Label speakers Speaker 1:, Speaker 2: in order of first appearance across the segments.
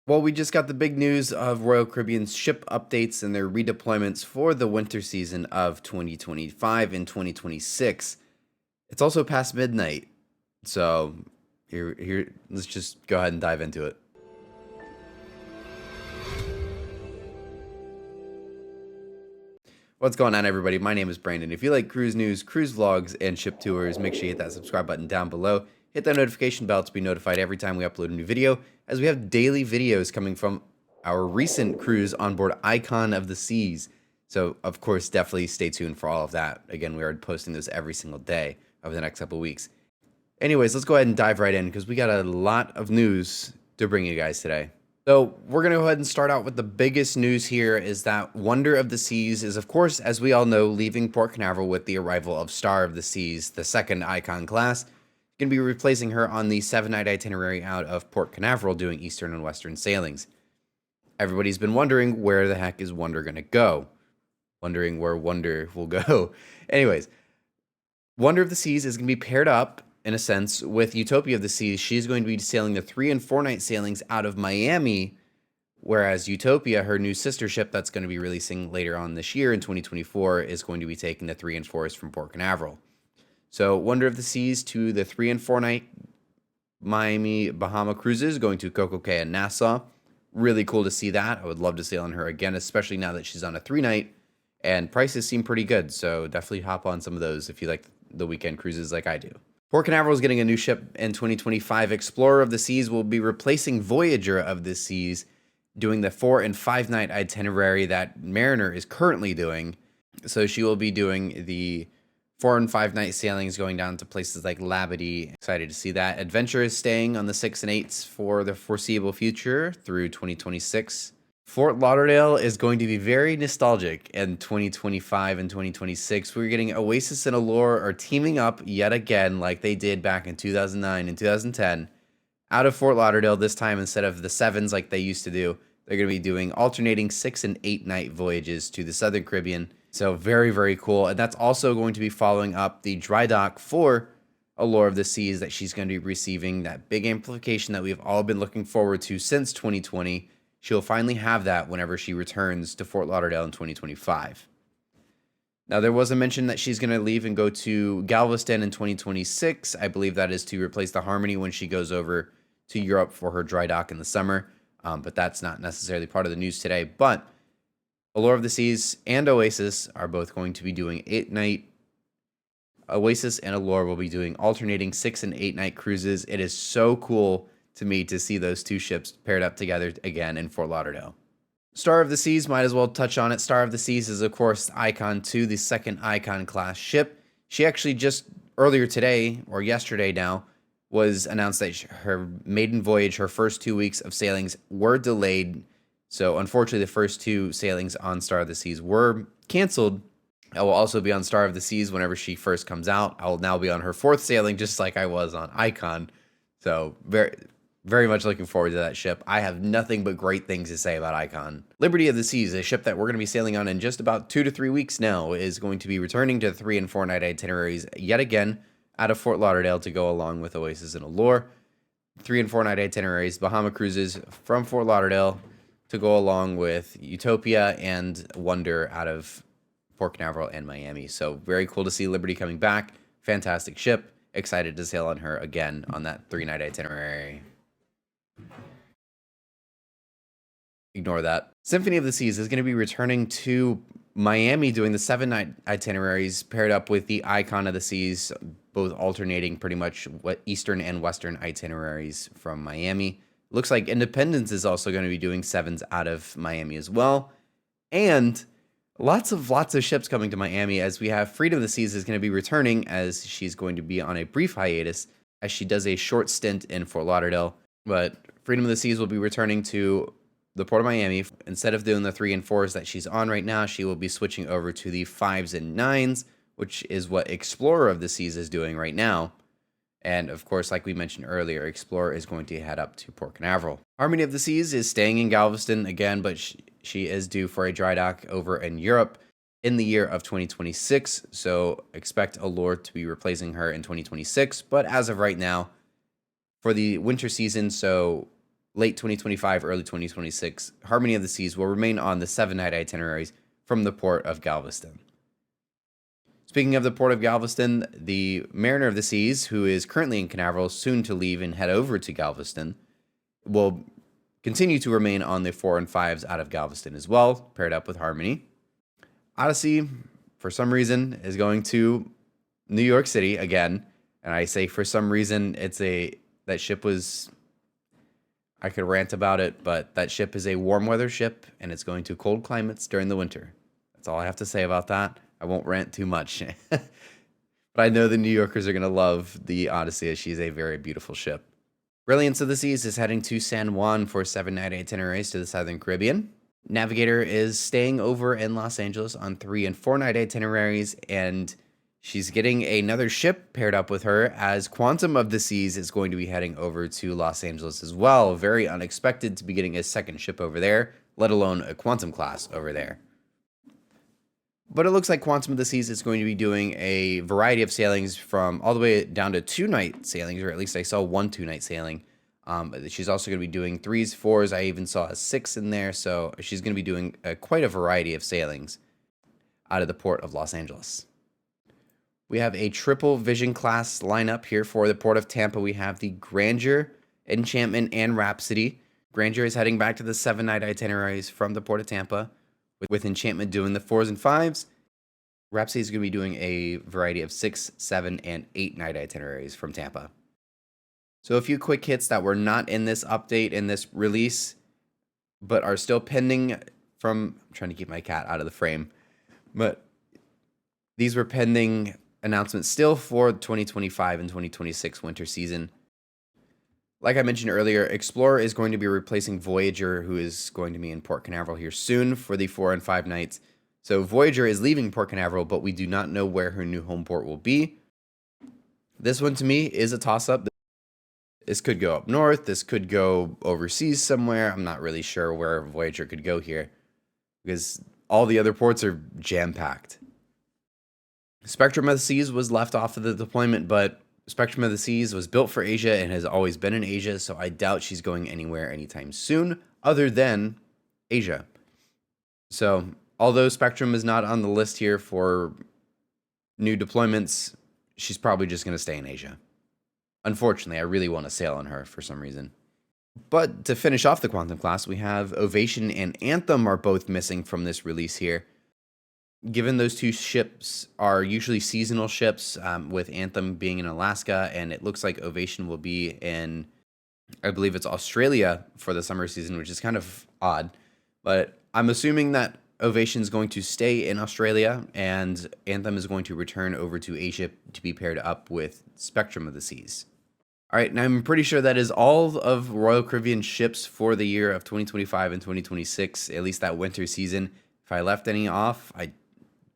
Speaker 1: Well, we just got the big news of Royal Caribbean's ship updates and their redeployments for the winter season of 2025 and 2026. It's also past midnight, so here, let's just go ahead and dive into it. What's going on, everybody? My name is Brandon. If you like cruise news, cruise vlogs, and ship tours, make sure you hit that subscribe button down below. Hit that notification bell to be notified every time we upload a new video, as we have daily videos coming from our recent cruise on board Icon of the Seas. So, of course, definitely stay tuned for all of that. Again, we are posting those every single day over the next couple of weeks. Anyways, let's go ahead and dive right in because we got a lot of news to bring you guys today. So we're going to go ahead and start out with the biggest news here is that Wonder of the Seas is, of course, as we all know, leaving Port Canaveral with the arrival of Star of the Seas, the second Icon class. Going to be replacing her on the 7-night itinerary out of Port Canaveral doing eastern and western sailings. Everybody's been wondering where the heck is Wonder going to go? Wondering where Wonder will go. Anyways, Wonder of the Seas is going to be paired up in a sense, with Utopia of the Seas. She's going to be sailing the 3 and 4 night sailings out of Miami, whereas Utopia, her new sister ship that's going to be releasing later on this year in 2024, is going to be taking the 3 and 4s from Port Canaveral. So Wonder of the Seas to the 3 and 4 night Miami Bahama cruises, going to Coco Cay and Nassau. Really cool to see that. I would love to sail on her again, especially now that she's on a 3 night, and prices seem pretty good. So definitely hop on some of those if you like the weekend cruises like I do. Port Canaveral is getting a new ship in 2025. Explorer of the Seas will be replacing Voyager of the Seas, doing the 4 and 5 night itinerary that Mariner is currently doing. So she will be doing the 4 and 5 night sailings going down to places like Labadee. Excited to see that. Adventure is staying on the 6 and 8s for the foreseeable future through 2026. Fort Lauderdale is going to be very nostalgic in 2025 and 2026. We're getting Oasis and Allure are teaming up yet again like they did back in 2009 and 2010 out of Fort Lauderdale. This time, instead of the 7s like they used to do, they're going to be doing alternating 6 and 8 night voyages to the Southern Caribbean. So very, very cool. And that's also going to be following up the dry dock for Allure of the Seas that she's going to be receiving, that big amplification that we've all been looking forward to since 2020. She'll finally have that whenever she returns to Fort Lauderdale in 2025. Now, there was a mention that she's going to leave and go to Galveston in 2026. I believe that is to replace the Harmony when she goes over to Europe for her dry dock in the summer. But that's not necessarily part of the news today. But Allure of the Seas and Oasis are both going to be doing 8-night. Oasis and Allure will be doing alternating 6 and 8 night cruises. It is so cool to me to see those two ships paired up together again in Fort Lauderdale. Star of the Seas, might as well touch on it. Star of the Seas is, of course, Icon 2, the second Icon class ship. She actually just earlier today, or yesterday now, was announced that her maiden voyage, her first 2 weeks of sailings were delayed. So unfortunately, the first 2 sailings on Star of the Seas were canceled. I will also be on Star of the Seas whenever she first comes out. I will now be on her 4th sailing, just like I was on Icon. So very much looking forward to that ship. I have nothing but great things to say about Icon. Liberty of the Seas, a ship that we're going to be sailing on in just about 2 to 3 weeks now, is going to be returning to the 3 and 4 night itineraries yet again out of Fort Lauderdale to go along with Oasis and Allure. 3 and 4 night itineraries, Bahama cruises from Fort Lauderdale to go along with Utopia and Wonder out of Port Canaveral and Miami. So very cool to see Liberty coming back. Fantastic ship. Excited to sail on her again on that 3-night itinerary. Ignore that. Symphony of the Seas is going to be returning to Miami doing the 7-night itineraries paired up with the Icon of the Seas, both alternating pretty much what eastern and western itineraries from Miami. Looks like Independence is also going to be doing 7s out of Miami as well. And lots of ships coming to Miami, as we have Freedom of the Seas is going to be returning, as she's going to be on a brief hiatus as she does a short stint in Fort Lauderdale. But Freedom of the Seas will be returning to the Port of Miami. Instead of doing the 3 and 4s that she's on right now, she will be switching over to the 5s and 9s, which is what Explorer of the Seas is doing right now. And of course, like we mentioned earlier, Explorer is going to head up to Port Canaveral. Harmony of the Seas is staying in Galveston again, but she is due for a dry dock over in Europe in the year of 2026. So expect Allure to be replacing her in 2026. But as of right now, for the winter season, so late 2025, early 2026, Harmony of the Seas will remain on the 7-night itineraries from the port of Galveston. Speaking of the port of Galveston, the Mariner of the Seas, who is currently in Canaveral, soon to leave and head over to Galveston, will continue to remain on the 4 and 5s out of Galveston as well, paired up with Harmony. Odyssey, for some reason, is going to New York City again. And I say for some reason, that ship was, I could rant about it, but that ship is a warm weather ship and it's going to cold climates during the winter. That's all I have to say about that. I won't rant too much. But I know the New Yorkers are going to love the Odyssey, as she's a very beautiful ship. Brilliance of the Seas is heading to San Juan for 7-night itineraries to the Southern Caribbean. Navigator is staying over in Los Angeles on 3 and 4-night itineraries, and she's getting another ship paired up with her, as Quantum of the Seas is going to be heading over to Los Angeles as well. Very unexpected to be getting a second ship over there, let alone a Quantum class over there. But it looks like Quantum of the Seas is going to be doing a variety of sailings from all the way down to 2-night sailings, or at least I saw 1 2-night sailing. She's also going to be doing 3s, 4s. I even saw a 6 in there. So she's going to be doing quite a variety of sailings out of the port of Los Angeles. We have a triple Vision class lineup here for the port of Tampa. We have the Grandeur, Enchantment, and Rhapsody. Grandeur is heading back to the 7-night itineraries from the port of Tampa, with Enchantment doing the 4s and 5s. Rhapsody is going to be doing a variety of 6, 7, and 8-night itineraries from Tampa. So a few quick hits that were not in this update, in this release, but are still pending from... I'm trying to keep my cat out of the frame. But these were pending announcements still for 2025 and 2026 winter season. Like I mentioned earlier, Explorer is going to be replacing Voyager, who is going to be in Port Canaveral here soon for the 4 and 5 nights. So Voyager is leaving Port Canaveral, but we do not know where her new home port will be. This one to me is a toss-up. This could go up north. This could go overseas somewhere. I'm not really sure where Voyager could go here, because all the other ports are jam-packed. Spectrum of the Seas was left off of the deployment, but Spectrum of the Seas was built for Asia and has always been in Asia, so I doubt she's going anywhere anytime soon other than Asia. So, although Spectrum is not on the list here for new deployments, she's probably just going to stay in Asia. Unfortunately, I really want to sail on her for some reason. But to finish off the Quantum class, we have Ovation and Anthem are both missing from this release here. Given those two ships are usually seasonal ships, with Anthem being in Alaska, and it looks like Ovation will be in, I believe it's Australia for the summer season, which is kind of odd. But I'm assuming that Ovation is going to stay in Australia, and Anthem is going to return over to Asia to be paired up with Spectrum of the Seas. All right, and I'm pretty sure that is all of Royal Caribbean ships for the year of 2025 and 2026, at least that winter season. If I left any off,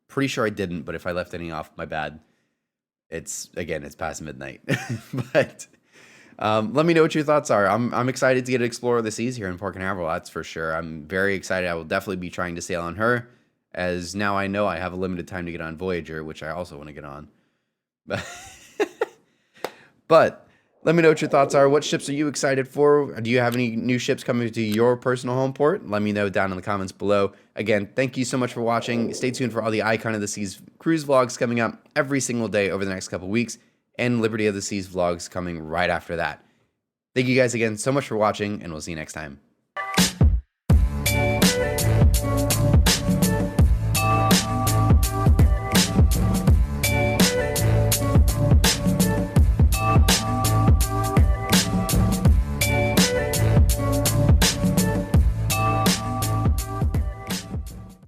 Speaker 1: pretty sure I didn't, but if I left any off, my bad. It's past midnight. But let me know what your thoughts are. I'm excited to get to explore the seas here in Port Canaveral, that's for sure. I'm very excited. I will definitely be trying to sail on her, as now I know I have a limited time to get on Voyager, which I also want to get on. But let me know what your thoughts are. What ships are you excited for? Do you have any new ships coming to your personal home port? Let me know down in the comments below. Again, thank you so much for watching. Stay tuned for all the Icon of the Seas cruise vlogs coming up every single day over the next couple weeks, and Liberty of the Seas vlogs coming right after that. Thank you guys again so much for watching, and we'll see you next time.